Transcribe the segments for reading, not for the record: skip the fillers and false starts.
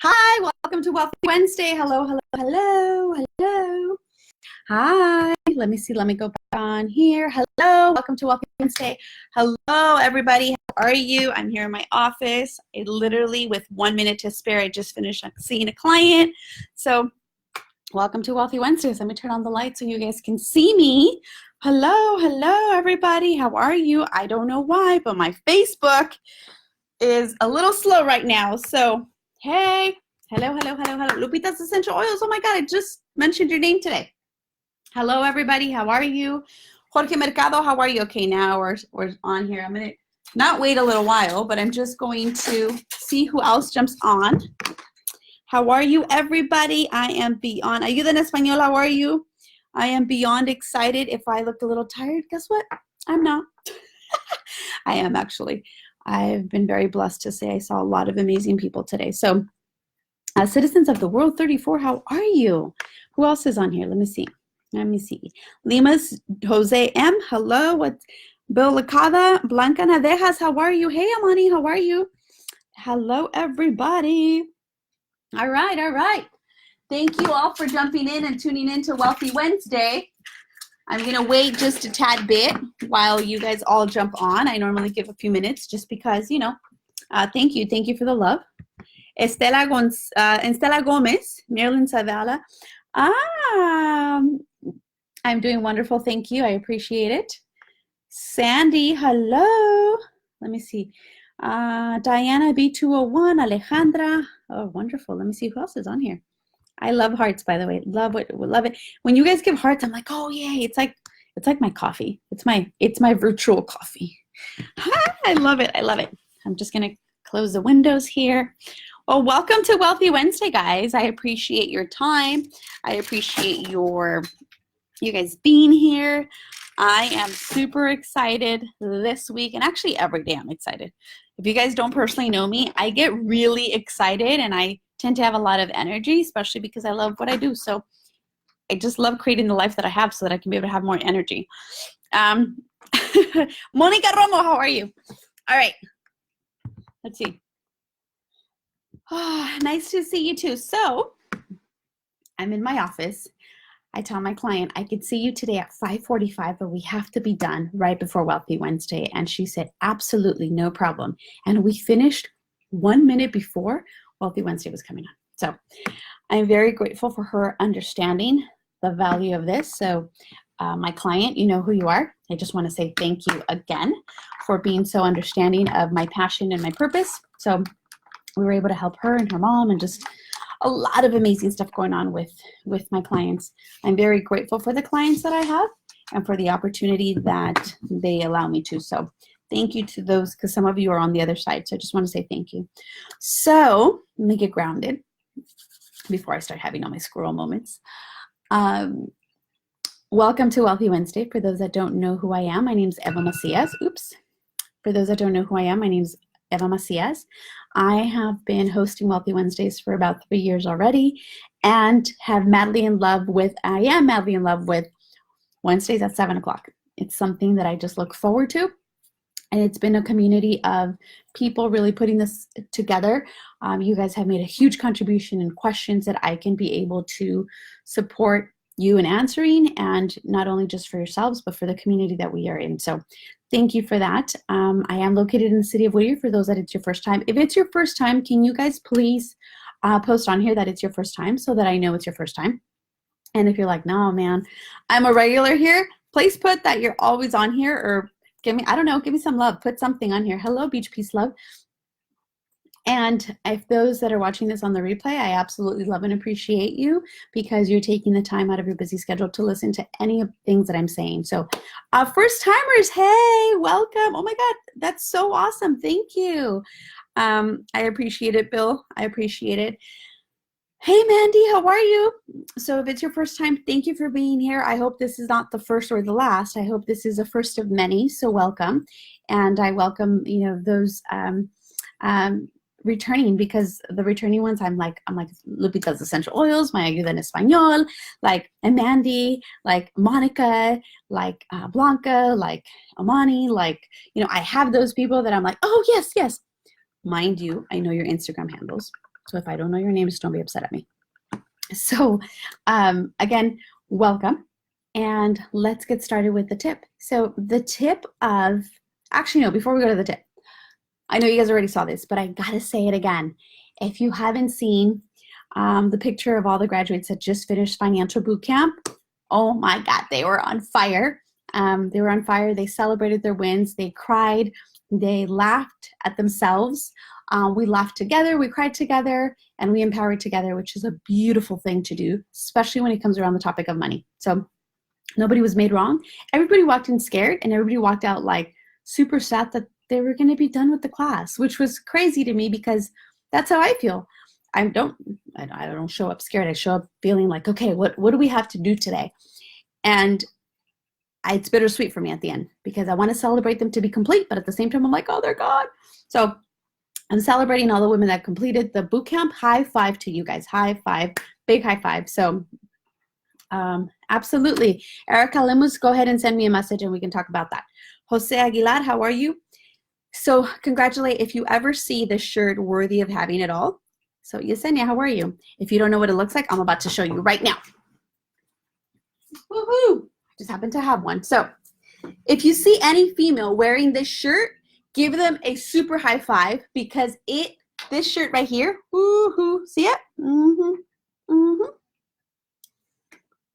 Hi, welcome to Wealthy Wednesday. Hello, hello, hello, hello. Hi, let me see. Let me go back on here. Hello, welcome to Wealthy Wednesday. Hello, everybody. How are you? I'm here in my office. I literally, with 1 minute to spare, I just finished seeing a client. So, welcome to Wealthy Wednesdays. Let me turn on the light so you guys can see me. Hello, hello, everybody. How are you? I don't know why, but my Facebook is a little slow right now. So, hey, hello, hello, hello, hello. Lupita's Essential Oils. Oh my God, I just mentioned your name today. Hello, everybody. How are you? Jorge Mercado, how are you? Okay, now we're on here. I'm going to not wait a little while, but I'm just going to see who else jumps on. How are you, everybody? I am beyond. Ayuda en Español, how are you? I am beyond excited. If I looked a little tired, guess what? I'm not. I am actually. I've been very blessed to say I saw a lot of amazing people today. So, citizens of the world 34, how are you? Who else is on here? Let me see. Limas Jose M. Hello. What's Bill Licada? Blanca Nadejas. How are you? Hey, Amani. How are you? Hello, everybody. All right. Thank you all for jumping in and tuning in to Wealthy Wednesday. I'm going to wait just a tad bit while you guys all jump on. I normally give a few minutes just because, thank you. Thank you for the love. Estela Gomez, Marilyn Zavala. I'm doing wonderful. Thank you. I appreciate it. Sandy, hello. Let me see. Diana B201, Alejandra. Oh, wonderful. Let me see who else is on here. I love hearts, by the way. Love it. When you guys give hearts, I'm like, oh yay! It's like my coffee. It's my virtual coffee. I love it. I'm just gonna close the windows here. Well, welcome to Wealthy Wednesday, guys. I appreciate your time. I appreciate you guys being here. I am super excited this week, and actually every day I'm excited. If you guys don't personally know me, I get really excited, and I tend to have a lot of energy, especially because I love what I do. So I just love creating the life that I have so that I can be able to have more energy. Monica Romo, how are you? All right. Let's see. Oh, nice to see you too. So I'm in my office. I tell my client, I could see you today at 5:45, but we have to be done right before Wealthy Wednesday. And she said, absolutely, no problem. And we finished 1 minute before Wealthy Wednesday was coming on. So I'm very grateful for her understanding the value of this. So my client, you know who you are. I just want to say thank you again for being so understanding of my passion and my purpose. So we were able to help her and her mom, and just a lot of amazing stuff going on with my clients. I'm very grateful for the clients that I have and for the opportunity that they allow me to. So thank you to those, because some of you are on the other side. So I just want to say thank you. So let me get grounded before I start having all my squirrel moments. Welcome to Wealthy Wednesday. For those that don't know who I am, my name is Eva Macias. Oops. For those that don't know who I am, my name is Eva Macias. I have been hosting Wealthy Wednesdays for about 3 years already, and I am madly in love with Wednesdays at 7 o'clock. It's something that I just look forward to. And it's been a community of people really putting this together. You guys have made a huge contribution in questions that I can be able to support you in answering, and not only just for yourselves, but for the community that we are in. So thank you for that. I am located in the city of Whittier, for those that it's your first time. If it's your first time, can you guys please post on here that it's your first time so that I know it's your first time? And if you're like, no, man, I'm a regular here, please put that you're always on here, or give me some love. Put something on here. Hello, Beach Peace Love. And if those that are watching this on the replay, I absolutely love and appreciate you, because you're taking the time out of your busy schedule to listen to any of the things that I'm saying. So first timers, hey, welcome. Oh my God, that's so awesome. Thank you. I appreciate it, Bill. I appreciate it. Hey, Mandy, how are you? So if it's your first time, thank you for being here. I hope this is not the first or the last. I hope this is the first of many, so welcome. And I welcome, those returning, because the returning ones, I'm like Lupita's Essential Oils, my Ayuda en Español, like Mandy, like Monica, like Blanca, like Amani, like, I have those people that I'm like, oh, yes. Mind you, I know your Instagram handles. So if I don't know your name, just don't be upset at me. So again, welcome. And let's get started with the tip. So the tip of, actually no, before we go to the tip, I know you guys already saw this, but I gotta say it again. If you haven't seen the picture of all the graduates that just finished financial boot camp, oh my God, they were on fire. They were on fire. They celebrated their wins. They cried. They laughed at themselves. We laughed together, we cried together, and we empowered together, which is a beautiful thing to do, especially when it comes around the topic of money. So nobody was made wrong. Everybody walked in scared, and everybody walked out like super sad that they were going to be done with the class, which was crazy to me because that's how I feel. I don't show up scared. I show up feeling like, okay, what do we have to do today? And it's bittersweet for me at the end because I want to celebrate them to be complete, but at the same time, I'm like, oh, they're gone. So I'm celebrating all the women that completed the boot camp. High five to you guys. High five. Big high five. So absolutely. Erica Lemus, go ahead and send me a message and we can talk about that. Jose Aguilar, how are you? So congratulate if you ever see this shirt worthy of having it all. So Yesenia, how are you? If you don't know what it looks like, I'm about to show you right now. Woohoo! Just happen to have one. So if you see any female wearing this shirt, give them a super high five because this shirt right here, woohoo, see it?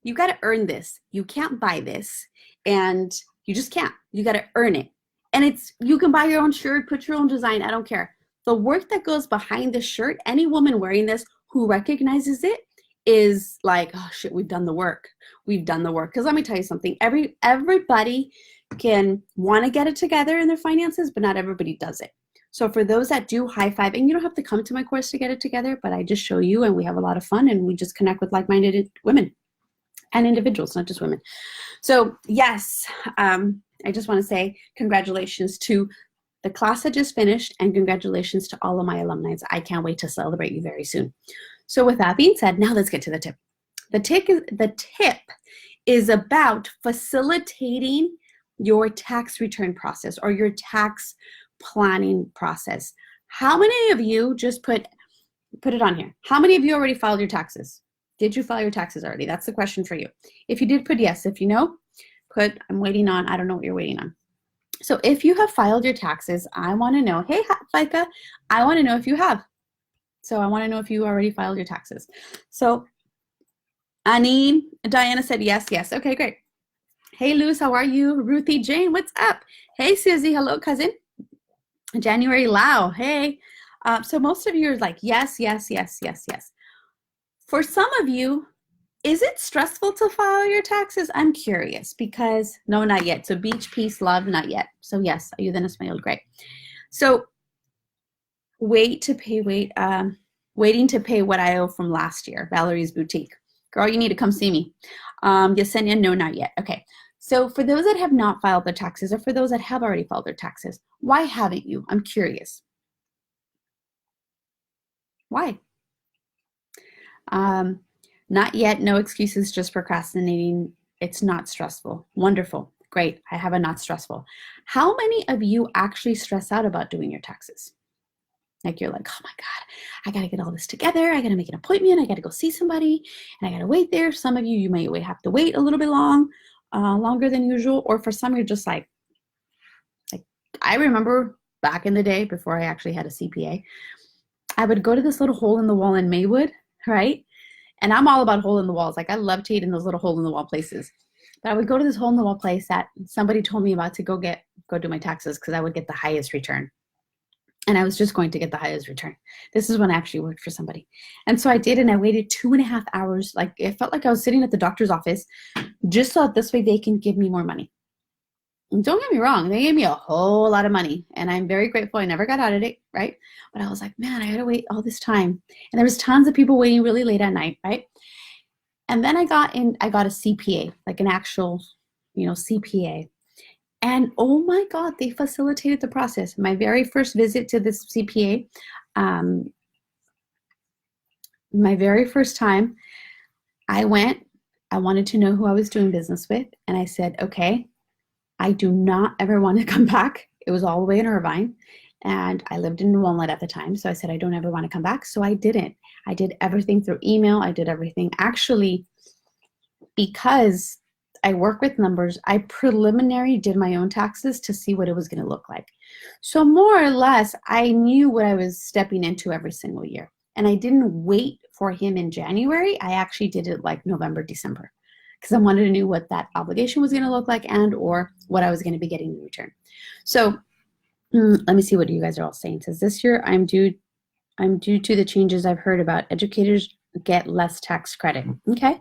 You got to earn this. You can't buy this and you just can't. You got to earn it. And you can buy your own shirt, put your own design, I don't care. The work that goes behind this shirt, any woman wearing this who recognizes it is like, oh shit, we've done the work. We've done the work. Because let me tell you something, everybody can want to get it together in their finances, but not everybody does it. So for those that do, high five, and you don't have to come to my course to get it together, but I just show you and we have a lot of fun and we just connect with like-minded women and individuals, not just women. So yes, I just want to say congratulations to the class that just finished and congratulations to all of my alumni. I can't wait to celebrate you very soon. So with that being said, now let's get to the tip. The tip is about facilitating your tax return process or your tax planning process. How many of you just put it on here? How many of you already filed your taxes? Did you file your taxes already? That's the question for you. If you did, put yes. If you know, put I'm waiting on. I don't know what you're waiting on. So if you have filed your taxes, I want to know, hey, FICA, I want to know if you have. So I want to know if you already filed your taxes. So Anine, Diana said yes, yes. Okay, great. Hey, Luz, how are you? Ruthie Jane, what's up? Hey, Susie, hello, cousin. January Lau, hey. So most of you are like, yes, yes, yes, yes, yes. For some of you, is it stressful to file your taxes? I'm curious because, no, not yet. So beach, peace, love, not yet. So yes, ayuda en español, great. So waiting to pay what I owe from last year, Valerie's Boutique. Girl, you need to come see me. Yesenia, no, not yet. Okay. So for those that have not filed their taxes or for those that have already filed their taxes, why haven't you? I'm curious. Why? Not yet, no excuses, just procrastinating. It's not stressful. Wonderful. Great. I have a not stressful. How many of you actually stress out about doing your taxes? Like you're like, oh my God, I got to get all this together. I got to make an appointment. I got to go see somebody and I got to wait there. Some of you may have to wait a little bit longer than usual. Or for some, you're just like I remember back in the day before I actually had a CPA, I would go to this little hole in the wall in Maywood, right? And I'm all about hole in the walls. Like I love to eat in those little hole in the wall places. But I would go to this hole in the wall place that somebody told me about to go do my taxes because I would get the highest return. And I was just going to get the highest return. This is when I actually worked for somebody. And so I did, and I waited 2.5 hours. Like it felt like I was sitting at the doctor's office just so that this way they can give me more money. And don't get me wrong, they gave me a whole lot of money. And I'm very grateful I never got out of it, right? But I was like, man, I gotta wait all this time. And there was tons of people waiting really late at night, right? And then I got a CPA, like an actual, CPA. And oh my God, they facilitated the process. My very first visit to this CPA, my very first time, I wanted to know who I was doing business with. And I said, okay, I do not ever want to come back. It was all the way in Irvine. And I lived in Walnut at the time. So I said, I don't ever want to come back. So I didn't. I did everything through email. I did everything. Actually, because I work with numbers, I preliminary did my own taxes to see what it was going to look like. So more or less, I knew what I was stepping into every single year. And I didn't wait for him in January. I actually did it like November, December, because I wanted to know what that obligation was going to look like and or what I was going to be getting in return. So let me see what you guys are all saying. It says, this year I'm due to the changes I've heard about. Educators get less tax credit. Okay.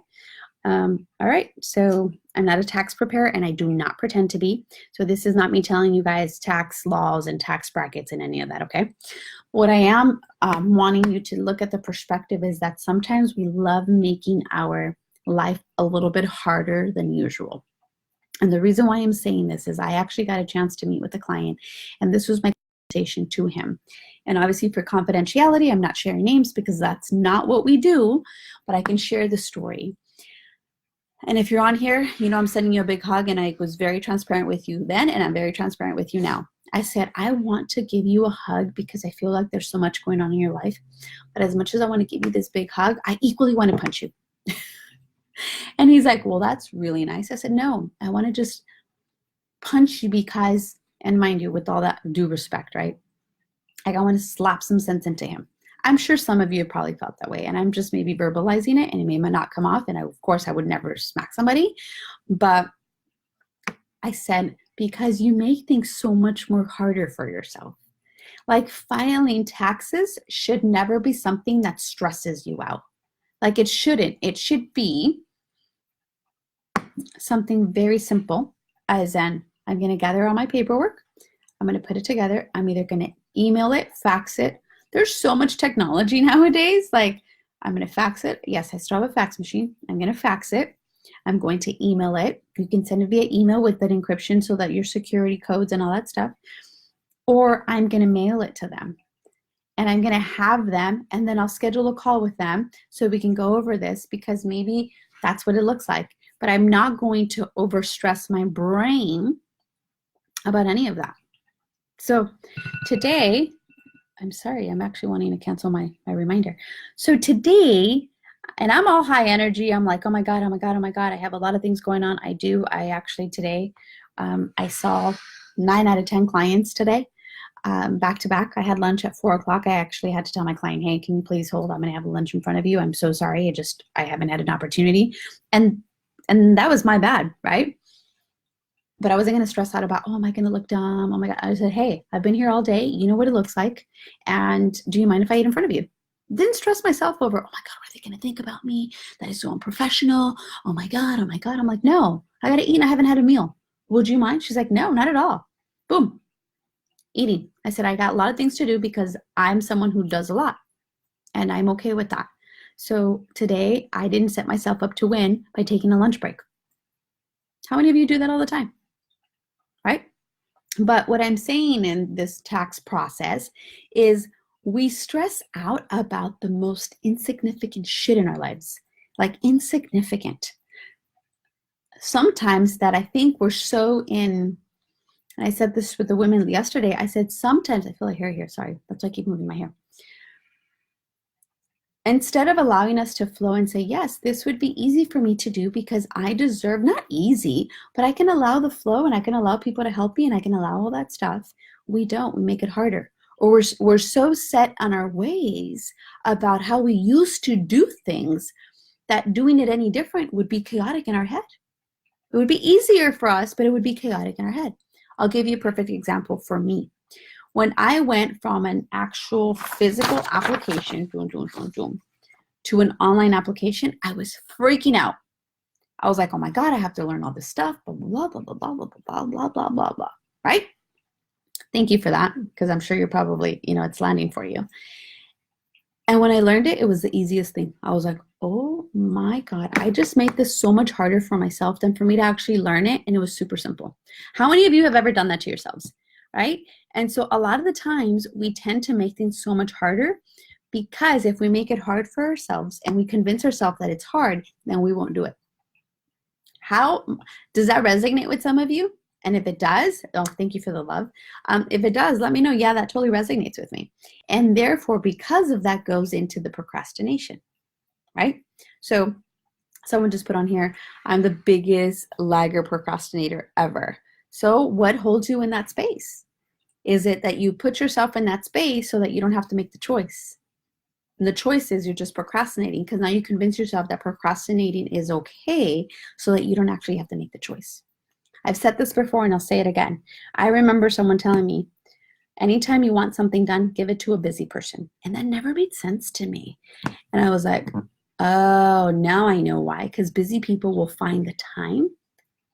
All right, so I'm not a tax preparer and I do not pretend to be. So this is not me telling you guys tax laws and tax brackets and any of that, okay? What I am wanting you to look at the perspective is that sometimes we love making our life a little bit harder than usual. And the reason why I'm saying this is I actually got a chance to meet with a client, and this was my conversation to him. And obviously for confidentiality, I'm not sharing names because that's not what we do, but I can share the story. And if you're on here, you know I'm sending you a big hug, and I was very transparent with you then, and I'm very transparent with you now. I said, I want to give you a hug because I feel like there's so much going on in your life. But as much as I want to give you this big hug, I equally want to punch you. And he's like, well, that's really nice. I said, no, I want to just punch you because, and mind you, with all that due respect, right? Like I want to slap some sense into him. I'm sure some of you have probably felt that way, and I'm just maybe verbalizing it, and it may not come off, and of course I would never smack somebody, but I said, because you make things so much more harder for yourself. Like filing taxes should never be something that stresses you out. Like it shouldn't. It should be something very simple, as in, I'm going to gather all my paperwork, I'm going to put it together, I'm either going to email it, fax it. There's so much technology nowadays. Like, I'm going to fax it. Yes, I still have a fax machine. I'm going to fax it. I'm going to email it. You can send it via email with that encryption so that your security codes and all that stuff. Or I'm going to mail it to them. And I'm going to have them, and then I'll schedule a call with them so we can go over this, because maybe that's what it looks like. But I'm not going to overstress my brain about any of that. So today, I'm sorry, I'm actually wanting to cancel my reminder. So today, and I'm all high energy. I'm like, oh my God, oh my God, oh my God. I have a lot of things going on. I actually today, I saw 9 out of 10 clients today, back to back. I had lunch at 4 o'clock. I actually had to tell my client, hey, can you please hold? I'm going to have lunch in front of you. I'm so sorry. I haven't had an opportunity. And that was my bad, right? But I wasn't going to stress out about, oh, am I going to look dumb? Oh my God. I said, hey, I've been here all day. You know what it looks like. And do you mind if I eat in front of you? Didn't stress myself over, oh my God, what are they going to think about me? That is so unprofessional. Oh my God, oh my God. I'm like, no, I got to eat and I haven't had a meal. Would you mind? She's like, no, not at all. Boom. Eating. I said, I got a lot of things to do because I'm someone who does a lot. And I'm okay with that. So today I didn't set myself up to win by taking a lunch break. How many of you do that all the time? Right? But what I'm saying in this tax process is we stress out about the most insignificant shit in our lives, like insignificant. Sometimes that I think we're so in, and I said this with the women yesterday, I said sometimes, I feel like hair here, sorry, that's why I keep moving my hair. Instead of allowing us to flow and say, yes, this would be easy for me to do because I deserve, not easy, but I can allow the flow and I can allow people to help me and I can allow all that stuff. We don't, we make it harder. Or we're so set on our ways about how we used to do things that doing it any different would be chaotic in our head. It would be easier for us, but it would be chaotic in our head. I'll give you a perfect example for me. When I went from an actual physical application to an online application, I was freaking out. I was like, oh my God, I have to learn all this stuff, blah, blah, blah, blah, blah, blah, blah, blah, blah, blah, blah, right? Thank you for that, because I'm sure you're probably, it's landing for you. And when I learned it, it was the easiest thing. I was like, oh my God, I just made this so much harder for myself than for me to actually learn it, and it was super simple. How many of you have ever done that to yourselves, right? And so a lot of the times we tend to make things so much harder because if we make it hard for ourselves and we convince ourselves that it's hard, then we won't do it. How does that resonate with some of you? And if it does, oh, thank you for the love. If it does, let me know. Yeah, that totally resonates with me. And therefore, because of that goes into the procrastination, right? So someone just put on here, I'm the biggest lagger procrastinator ever. So what holds you in that space? Is it that you put yourself in that space so that you don't have to make the choice? And the choice is you're just procrastinating because now you convince yourself that procrastinating is okay so that you don't actually have to make the choice. I've said this before and I'll say it again. I remember someone telling me, anytime you want something done, give it to a busy person. And that never made sense to me. And I was like, oh, now I know why. Because busy people will find the time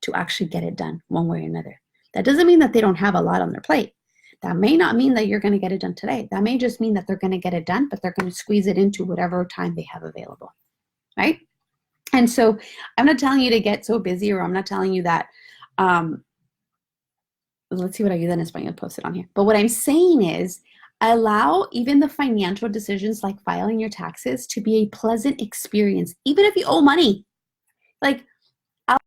to actually get it done one way or another. That doesn't mean that they don't have a lot on their plate. That may not mean that you're going to get it done today. That may just mean that they're going to get it done, but they're going to squeeze it into whatever time they have available, right? And so I'm not telling you to get so busy, or I'm not telling you that, let's see what Ayuda en Español posted on here. But what I'm saying is, allow even the financial decisions like filing your taxes to be a pleasant experience, even if you owe money. Like,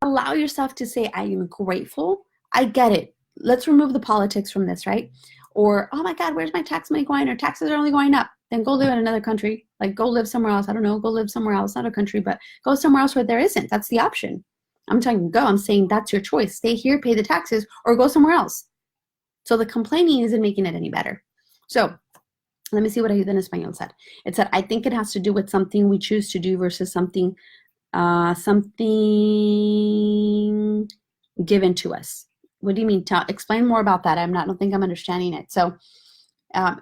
allow yourself to say, I am grateful. I get it. Let's remove the politics from this, right? Or, oh my God, where's my tax money going? Or taxes are only going up. Then go live in another country. Like, go live somewhere else. I don't know, go live somewhere else, not a country, but go somewhere else where there isn't. That's the option. I'm telling you, go. I'm saying that's your choice. Stay here, pay the taxes, or go somewhere else. So the complaining isn't making it any better. So let me see what Ayuda en Español said. It said, I think it has to do with something we choose to do versus something given to us. What do you mean? Explain more about that. I don't think I'm understanding it. So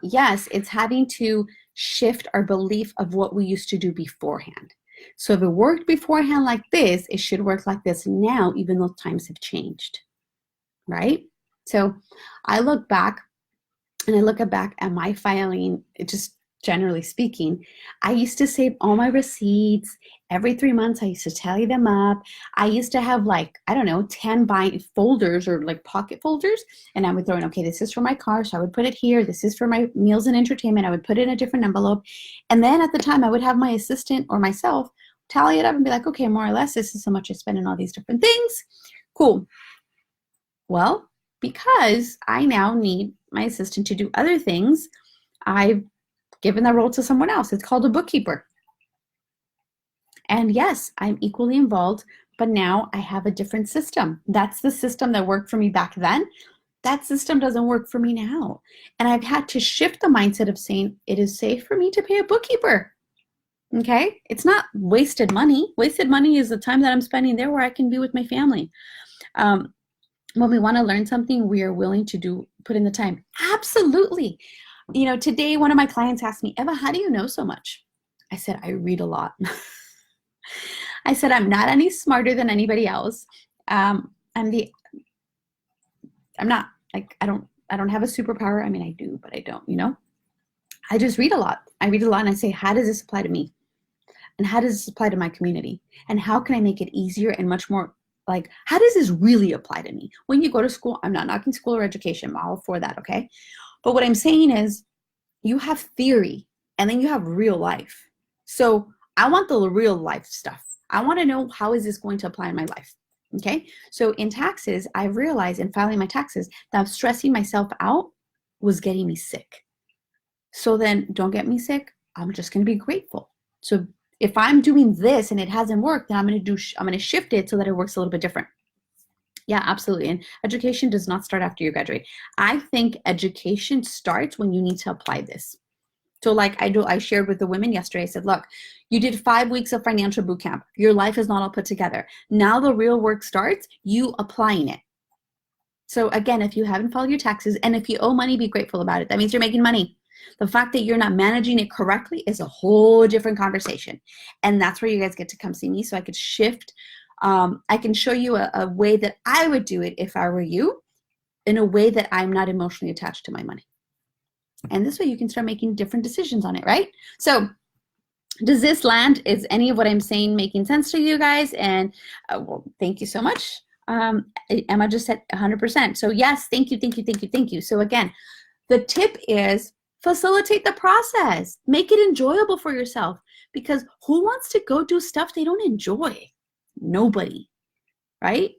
yes, it's having to shift our belief of what we used to do beforehand. So if it worked beforehand like this, it should work like this now, even though times have changed, right? So I look back and I look back at my filing, just generally speaking, I used to save all my receipts. Every 3 months, I used to tally them up. I used to have 10 folders or like pocket folders, and I would throw in, okay, this is for my car, so I would put it here. This is for my meals and entertainment. I would put it in a different envelope. And then at the time, I would have my assistant or myself tally it up and be like, okay, more or less, this is how much I spend on all these different things. Cool. Well, because I now need my assistant to do other things, I've given that role to someone else. It's called a bookkeeper. And yes, I'm equally involved, but now I have a different system. That's the system that worked for me back then. That system doesn't work for me now. And I've had to shift the mindset of saying it is safe for me to pay a bookkeeper. Okay? It's not wasted money. Wasted money is the time that I'm spending there where I can be with my family. When we want to learn something, we are willing to put in the time. Absolutely. You know, today one of my clients asked me, Eva, how do you know so much? I said, I read a lot. I said, I'm not any smarter than anybody else. I don't have a superpower. I mean, I do, but I don't, you know. I just read a lot. I read a lot and I say, how does this apply to me? And how does this apply to my community? And how can I make it easier and much more like, how does this really apply to me? When you go to school, I'm not knocking school or education, I'm all for that, okay? But what I'm saying is you have theory and then you have real life. So I want the real life stuff. I want to know, how is this going to apply in my life? Okay. So in taxes, I realized in filing my taxes that stressing myself out was getting me sick. So then don't get me sick. I'm just going to be grateful. So if I'm doing this and it hasn't worked, then I'm going to shift it so that it works a little bit different. Yeah, absolutely. And education does not start after you graduate. I think education starts when you need to apply this. So like I shared with the women yesterday, I said, look, you did 5 weeks of financial boot camp. Your life is not all put together. Now the real work starts, you applying it. So again, if you haven't filed your taxes and if you owe money, be grateful about it. That means you're making money. The fact that you're not managing it correctly is a whole different conversation. And that's where you guys get to come see me so I could shift. I can show you a way that I would do it if I were you, in a way that I'm not emotionally attached to my money. And this way you can start making different decisions on it, right? So does this land? Is any of what I'm saying making sense to you guys? And well, thank you so much. Emma just said 100%. So yes, thank you. So again, the tip is facilitate the process. Make it enjoyable for yourself, because who wants to go do stuff they don't enjoy? Nobody, right?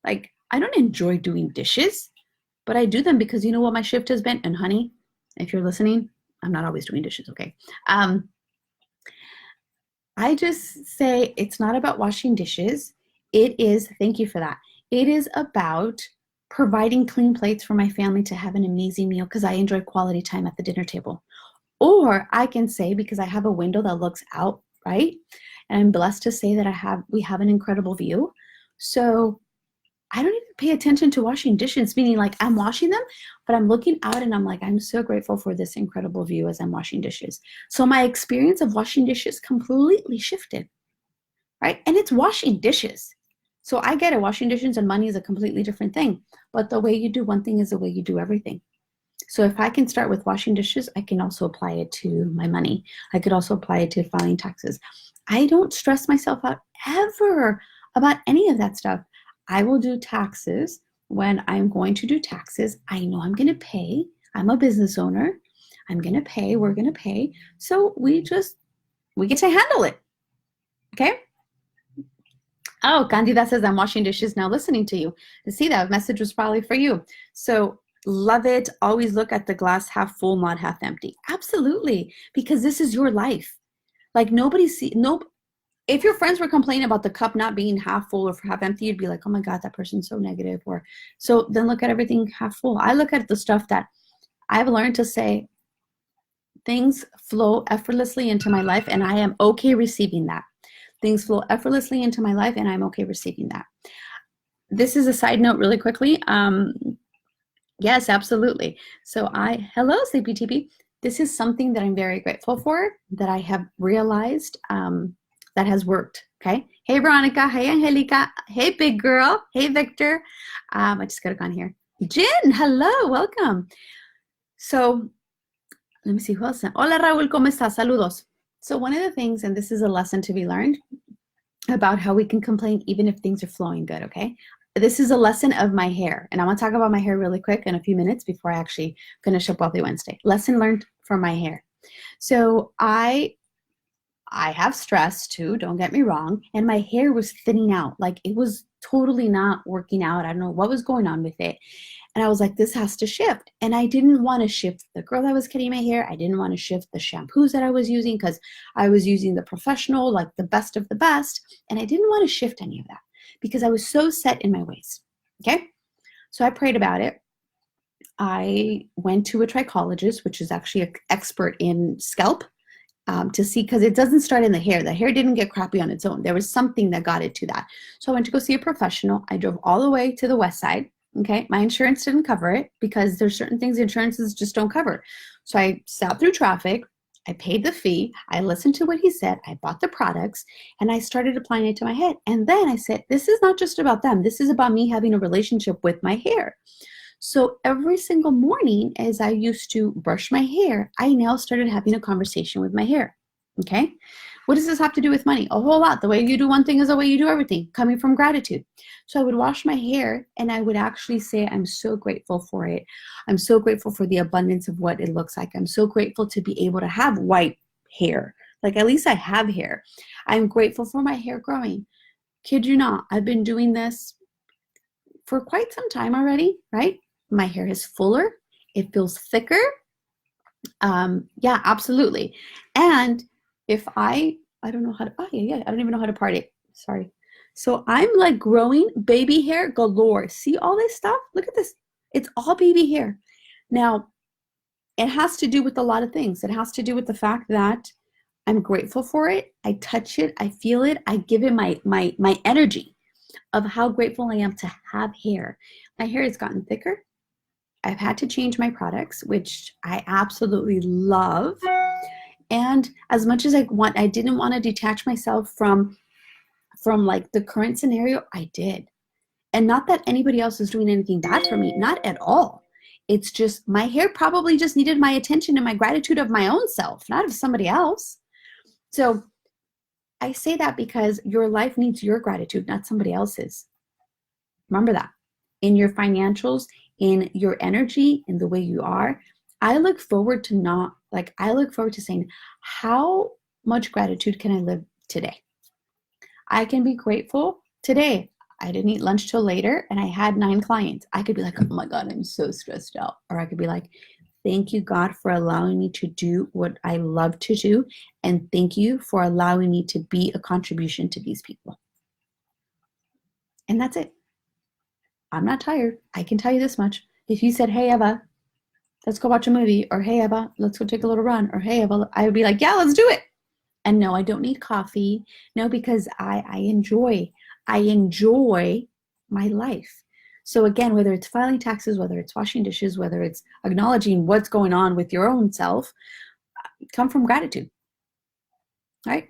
Like, I don't enjoy doing dishes, but I do them because you know what my shift has been? And honey, if you're listening, I'm not always doing dishes, okay? I just say it's not about washing dishes. It is, thank you for that. It is about providing clean plates for my family to have an amazing meal because I enjoy quality time at the dinner table. Or I can say, because I have a window that looks out, right? And I'm blessed to say that we have an incredible view. So I don't even pay attention to washing dishes, meaning like I'm washing them, but I'm looking out and I'm like, I'm so grateful for this incredible view as I'm washing dishes. So my experience of washing dishes completely shifted, right? And it's washing dishes. So I get it, washing dishes and money is a completely different thing, but the way you do one thing is the way you do everything. So if I can start with washing dishes, I can also apply it to my money. I could also apply it to filing taxes. I don't stress myself out ever about any of that stuff. I will do taxes when I'm going to do taxes. I know I'm going to pay. I'm a business owner. I'm going to pay. We're going to pay. So we get to handle it. Okay? Oh, Candida says, I'm washing dishes now listening to you. To see that message was probably for you. So love it. Always look at the glass half full, not half empty. Absolutely. Because this is your life. Like if your friends were complaining about the cup not being half full or half empty, you'd be like, oh my God, that person's so negative. Or so then look at everything half full. I look at the stuff that I've learned to say, things flow effortlessly into my life and I am okay receiving that. Things flow effortlessly into my life and I'm okay receiving that. This is a side note really quickly. Yes, absolutely. So hello, Sleepy TP. This is something that I'm very grateful for, that I have realized that has worked, okay? Hey, Veronica. Hey, Angelica. Hey, big girl. Hey, Victor. I just got to go on here. Jen, hello, welcome. So let me see who else. Hola, Raúl, ¿cómo estás? Saludos. So one of the things, and this is a lesson to be learned about how we can complain even if things are flowing good, okay? This is a lesson of my hair, and I want to talk about my hair really quick in a few minutes before I actually finish up Wealthy Wednesday. Lesson learned for my hair. So I have stress too, don't get me wrong, and my hair was thinning out. Like it was totally not working out. I don't know what was going on with it. And I was like, this has to shift. And I didn't want to shift the girl that was cutting my hair. I didn't want to shift the shampoos that I was using because I was using the professional, like the best of the best. And I didn't want to shift any of that because I was so set in my ways. Okay. So I prayed about it. I went to a trichologist, which is actually an expert in scalp, to see, because it doesn't start in the hair. The hair didn't get crappy on its own. There was something that got it to that. So I went to go see a professional. I drove all the way to the west side. Okay, my insurance didn't cover it because there's certain things insurances just don't cover. So I sat through traffic. I paid the fee. I listened to what he said. I bought the products and I started applying it to my head. And then I said, this is not just about them. This is about me having a relationship with my hair. So every single morning, as I used to brush my hair, I now started having a conversation with my hair. Okay. What does this have to do with money? A whole lot. The way you do one thing is the way you do everything, coming from gratitude. So I would wash my hair and I would actually say, I'm so grateful for it. I'm so grateful for the abundance of what it looks like. I'm so grateful to be able to have white hair. Like at least I have hair. I'm grateful for my hair growing. Kid you not, I've been doing this for quite some time already, right? My hair is fuller. It feels thicker. Yeah, absolutely. And if I don't know how to, I don't even know how to part it. Sorry. So I'm like growing baby hair galore. See all this stuff? Look at this. It's all baby hair. Now, it has to do with a lot of things. It has to do with the fact that I'm grateful for it. I touch it. I feel it. I give it my energy of how grateful I am to have hair. My hair has gotten thicker. I've had to change my products, which I absolutely love. And as much as I didn't want to detach myself from like the current scenario, I did. And not that anybody else is doing anything bad for me, not at all. It's just my hair probably just needed my attention and my gratitude of my own self, not of somebody else. So I say that because your life needs your gratitude, not somebody else's. Remember that. In your financials, in your energy, in the way you are, I look forward to saying, how much gratitude can I live today? I can be grateful today. I didn't eat lunch till later and I had 9 clients. I could be like, oh my God, I'm so stressed out. Or I could be like, thank you, God, for allowing me to do what I love to do. And thank you for allowing me to be a contribution to these people. And that's it. I'm not tired. I can tell you this much. If you said, hey, Eva, let's go watch a movie, or hey, Eva, let's go take a little run, or hey, Eva, I would be like, yeah, let's do it. And no, I don't need coffee. No, because I enjoy my life. So again, whether it's filing taxes, whether it's washing dishes, whether it's acknowledging what's going on with your own self, come from gratitude, right?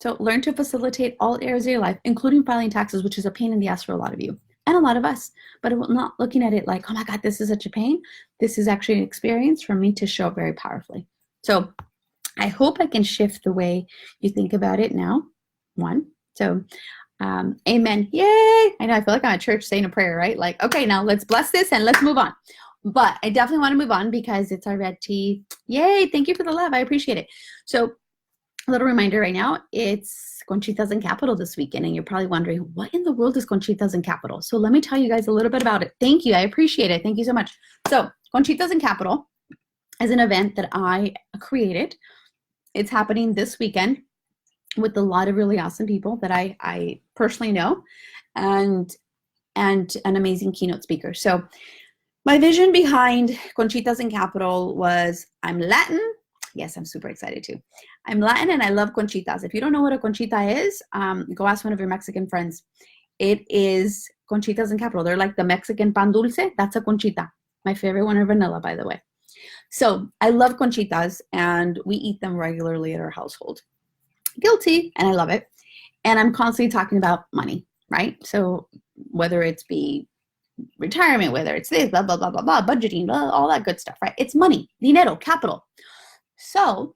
So learn to facilitate all areas of your life, including filing taxes, which is a pain in the ass for a lot of you and a lot of us, but I'm not looking at it like, oh my God, this is such a pain. This is actually an experience for me to show up very powerfully. So I hope I can shift the way you think about it now. One, so amen. Yay. I know, I feel like I'm at church saying a prayer, right? Like, okay, now let's bless this and let's move on. But I definitely want to move on because it's our red tea. Yay. Thank you for the love. I appreciate it. So a little reminder right now, it's Conchitas in Capital this weekend, and you're probably wondering, what in the world is Conchitas in Capital? So let me tell you guys a little bit about it. Thank you. I appreciate it. Thank you so much. So Conchitas in Capital is an event that I created. It's happening this weekend with a lot of really awesome people that I personally know, and an amazing keynote speaker. So my vision behind Conchitas in Capital was, I'm Latin. Yes, I'm super excited too. I'm Latin and I love conchitas. If you don't know what a conchita is, go ask one of your Mexican friends. It is Conchitas in Capital. They're like the Mexican pan dulce. That's a conchita. My favorite one are vanilla, by the way. So I love conchitas and we eat them regularly at our household. Guilty, and I love it. And I'm constantly talking about money, right? So whether it's be retirement, whether it's this, blah, blah, blah, blah, blah, budgeting, blah, all that good stuff, right? It's money, dinero, capital. So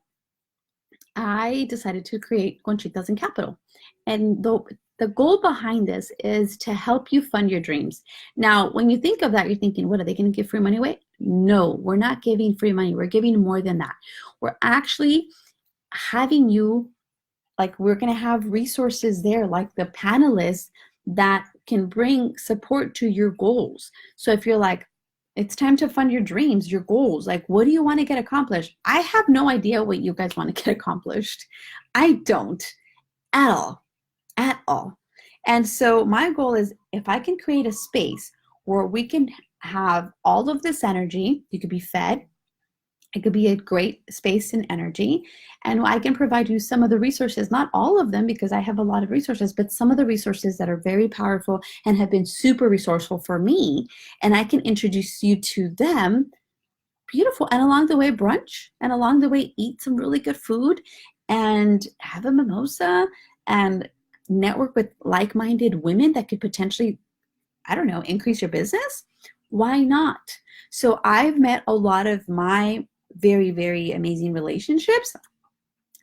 I decided to create Conchitas in Capital. And the goal behind this is to help you fund your dreams. Now, when you think of that, you're thinking, what, are they going to give free money away? No, we're not giving free money. We're giving more than that. We're actually having you, like, we're going to have resources there, like the panelists that can bring support to your goals. So if you're like, it's time to fund your dreams, your goals. Like, what do you want to get accomplished? I have no idea what you guys want to get accomplished. I don't at all. And so my goal is, if I can create a space where we can have all of this energy, you could be fed, it could be a great space and energy, and I can provide you some of the resources, not all of them because I have a lot of resources, but some of the resources that are very powerful and have been super resourceful for me, and I can introduce you to them. Beautiful. And along the way, brunch, and along the way, eat some really good food and have a mimosa and network with like-minded women that could potentially, I don't know, increase your business. Why not? So I've met a lot of my very, very amazing relationships.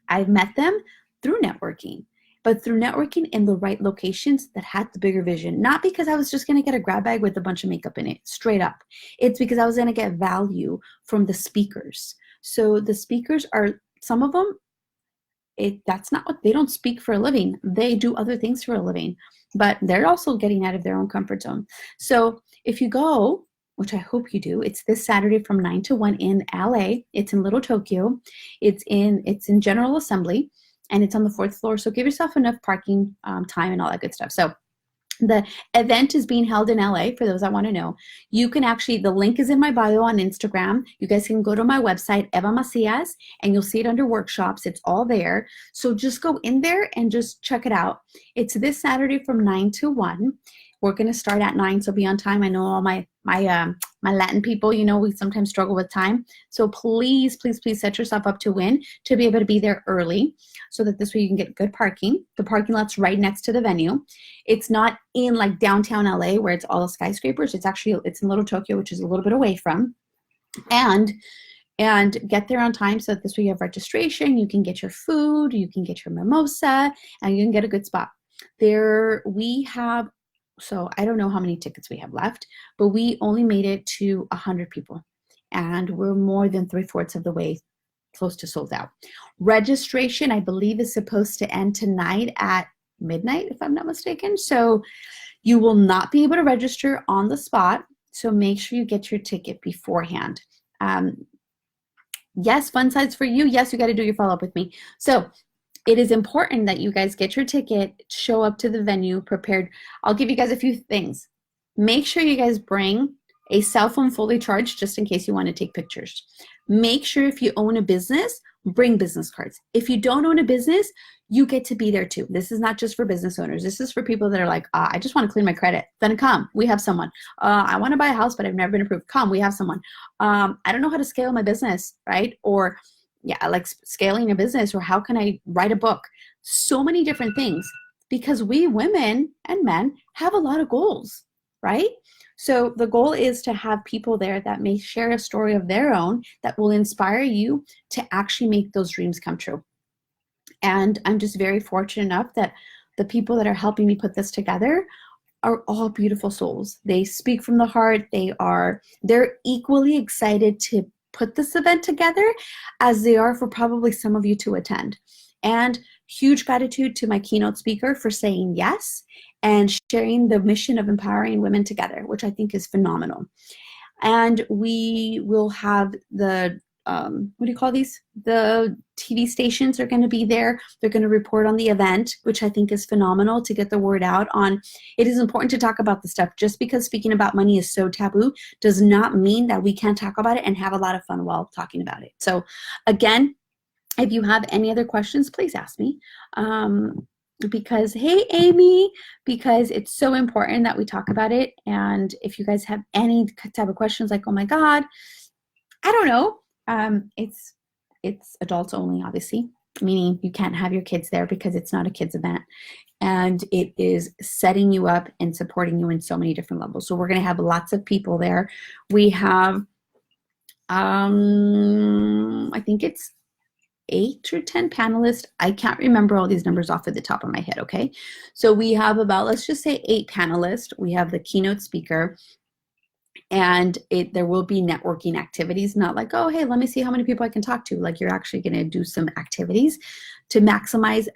I've met them through networking, but through networking in the right locations that had the bigger vision. Not because I was just going to get a grab bag with a bunch of makeup in it, straight up. It's because I was going to get value from the speakers. So the speakers are, some of them, that's not what, they don't speak for a living. They do other things for a living, but they're also getting out of their own comfort zone. So if you go, which I hope you do, it's this Saturday from 9 to 1 in LA. It's in Little Tokyo. It's in General Assembly, and it's on the 4th floor. So give yourself enough parking time and all that good stuff. So the event is being held in LA, for those that want to know. You can actually, the link is in my bio on Instagram. You guys can go to my website, Eva Macias, and you'll see it under workshops. It's all there. So just go in there and just check it out. It's this Saturday from 9 to 1. We're going to start at 9, so be on time. I know all my Latin people, you know, we sometimes struggle with time. So please, please, please set yourself up to win, to be able to be there early, so that this way you can get good parking. The parking lot's right next to the venue. It's not in like downtown LA where it's all skyscrapers. It's in Little Tokyo, which is a little bit away from. And get there on time, so that this way you have registration, you can get your food, you can get your mimosa, and you can get a good spot. So I don't know how many tickets we have left, but we only made it to 100 people, and we're more than 3/4 of the way, close to sold out. Registration, I believe, is supposed to end tonight at midnight, if I'm not mistaken. So You will not be able to register on the spot, so make sure you get your ticket beforehand. Yes, fun sites for you. Yes, you got to do your follow-up with me. So it is important that you guys get your ticket, show up to the venue prepared. I'll give you guys a few things. Make sure you guys bring a cell phone fully charged just in case you want to take pictures. Make sure if you own a business, bring business cards. If you don't own a business, you get to be there too. This is not just for business owners. This is for people that are like, I just want to clean my credit. Then come, we have someone. I want to buy a house, but I've never been approved. Come, we have someone. I don't know how to scale my business, right? Or yeah, like scaling a business, or how can I write a book? So many different things, because we women and men have a lot of goals, right? So the goal is to have people there that may share a story of their own that will inspire you to actually make those dreams come true. And I'm just very fortunate enough that the people that are helping me put this together are all beautiful souls. They speak from the heart. They're equally excited to put this event together as they are for probably some of you to attend. And huge gratitude to my keynote speaker for saying yes and sharing the mission of empowering women together, which I think is phenomenal. And we will have the, what do you call these? The TV stations are going to be there. They're going to report on the event, which I think is phenomenal to get the word out on. It is important to talk about the stuff. Just because speaking about money is so taboo does not mean that we can't talk about it and have a lot of fun while talking about it. So again, if you have any other questions, please ask me. Because, hey, Amy, because it's so important that we talk about it. And if you guys have any type of questions like, oh my God, I don't know. It's adults only, obviously, meaning you can't have your kids there because it's not a kids event. And it is setting you up and supporting you in so many different levels. So we're going to have lots of people there. We have, I think it's 8 or 10 panelists. I can't remember all these numbers off at the top of my head, okay? So we have about, let's just say 8 panelists. We have the keynote speaker, and there will be networking activities, not like, oh, hey, let me see how many people I can talk to. Like, you're actually going to do some activities to maximize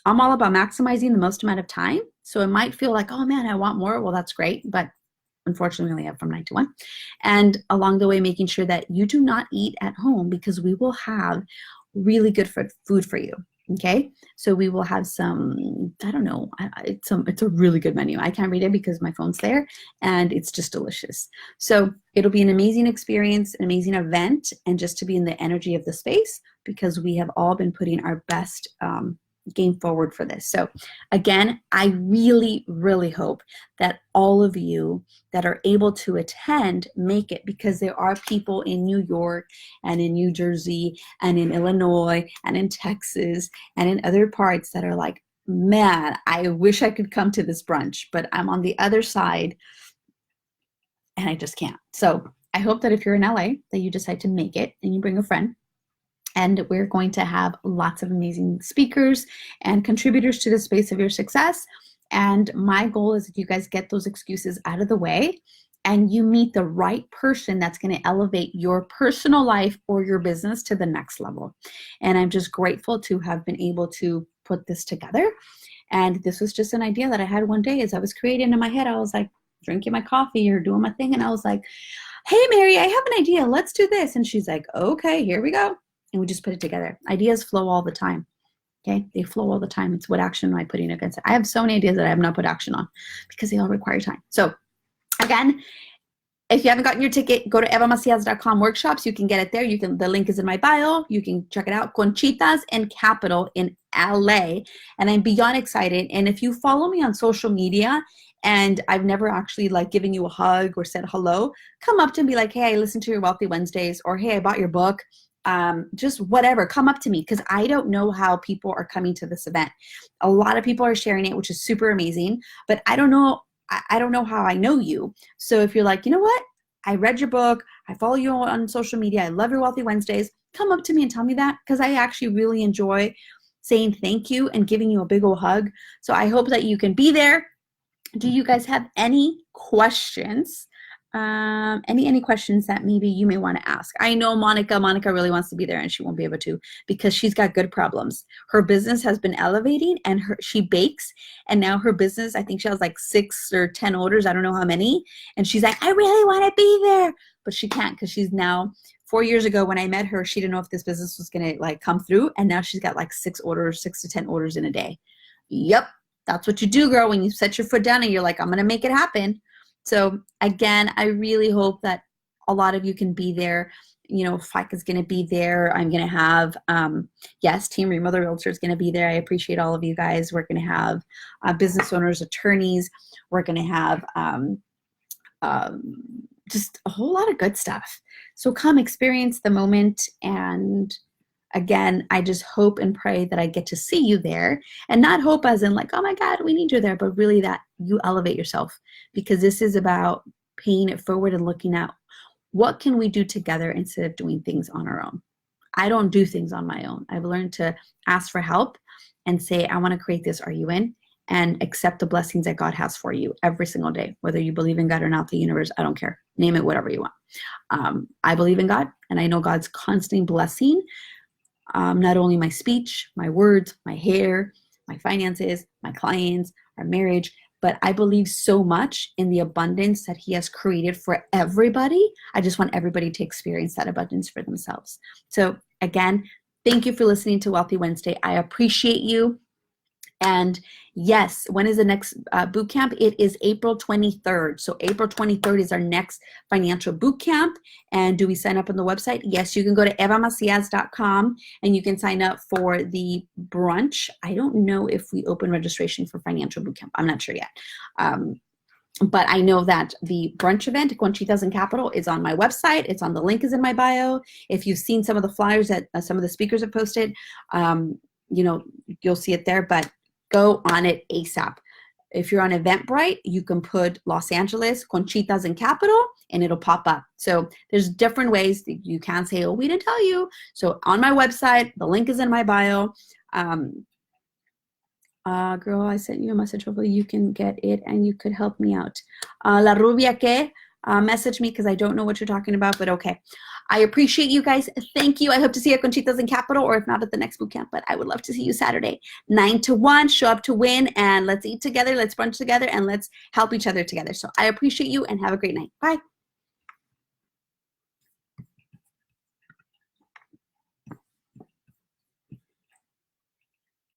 I'm all about maximizing the most amount of time. So it might feel like, oh man, I want more. Well, that's great, but unfortunately, we only have from 9 to 1. And along the way, making sure that you do not eat at home, because we will have really good food for you. Okay, so we will have some, I don't know, it's a really good menu. I can't read it because my phone's there, and it's just delicious. So it'll be an amazing experience, an amazing event, and just to be in the energy of the space, because we have all been putting our best game forward for this. So again, I really, really hope that all of you that are able to attend make it, because there are people in New York and in New Jersey and in Illinois and in Texas and in other parts that are like, man, I wish I could come to this brunch, but I'm on the other side and I just can't. So I hope that if you're in LA, that you decide to make it and you bring a friend. And we're going to have lots of amazing speakers and contributors to the space of your success. And my goal is that you guys get those excuses out of the way and you meet the right person that's going to elevate your personal life or your business to the next level. And I'm just grateful to have been able to put this together. And this was just an idea that I had one day as I was creating in my head. I was like drinking my coffee or doing my thing. And I was like, hey, Mary, I have an idea. Let's do this. And she's like, okay, here we go. And we just put it together. Ideas flow all the time. Okay, they flow all the time. It's what action am I putting against it? I have so many ideas that I have not put action on because they all require time. So again, if you haven't gotten your ticket, go to evamacias.com workshops. You can get it there. The link is in my bio. You can check it out. Conchitas and Capital in LA. And I'm beyond excited. And if you follow me on social media and I've never actually like given you a hug or said hello, come up to me and be like, hey, I listened to your Wealthy Wednesdays, or hey, I bought your book. Just whatever, come up to me, because I don't know how people are coming to this event. A lot of people are sharing it, which is super amazing, but I don't know how I know you. So if you're like, you know what, I read your book, I follow you on social media, I love your Wealthy Wednesdays, come up to me and tell me that, because I actually really enjoy saying thank you and giving you a big old hug. So I hope that you can be there. Do you guys have any questions Any questions that maybe you may want to ask? I know Monica really wants to be there, and she won't be able to because she's got good problems. Her business has been elevating, and she bakes, and now her business, I think she has like 6 or 10 orders, I don't know how many, and she's like, I really want to be there, but she can't because she's now 4 years ago when I met her, she didn't know if this business was gonna like come through, and now she's got like 6 to 10 orders in a day. Yep, that's what you do, girl, when you set your foot down and you're like, I'm gonna make it happen. So again, I really hope that a lot of you can be there. You know, FICA's going to be there. I'm going to have, yes, Team Remo, the Realtor is going to be there. I appreciate all of you guys. We're going to have business owners, attorneys. We're going to have just a whole lot of good stuff. So come experience the moment. And again, I just hope and pray that I get to see you there, and not hope as in like, oh my God, we need you there, but really that you elevate yourself, because this is about paying it forward and looking at what can we do together instead of doing things on our own. I don't do things on my own. I've learned to ask for help and say, I want to create this. Are you in? And accept the blessings that God has for you every single day, whether you believe in God or not, the universe, I don't care. Name it whatever you want. I believe in God, and I know God's constantly blessing not only my speech, my words, my hair, my finances, my clients, our marriage, but I believe so much in the abundance that He has created for everybody. I just want everybody to experience that abundance for themselves. So again, thank you for listening to Wealthy Wednesday. I appreciate you. And yes, when is the next boot camp? It is April 23rd. So April 23rd is our next financial boot camp. And do we sign up on the website? Yes, you can go to evamacias.com and you can sign up for the brunch. I don't know if we open registration for financial boot camp. I'm not sure yet. But I know that the brunch event, Conchitas and Capital, is on my website. It's on the link is in my bio. If you've seen some of the flyers that some of the speakers have posted, you know, you'll see it there. But go on it ASAP. If you're on Eventbrite, you can put Los Angeles, Conchitas, and Capital, and it'll pop up. So there's different ways that you can say, oh, we didn't tell you. So on my website, the link is in my bio. Girl, I sent you a message. Hopefully you can get it and you could help me out. La Rubia que, message me because I don't know what you're talking about, but okay. I appreciate you guys. Thank you. I hope to see you at Conchitas and Capital, or if not at the next boot camp, but I would love to see you Saturday, 9 to 1. Show up to win, and let's eat together, let's brunch together, and let's help each other together. So I appreciate you, and have a great night. Bye.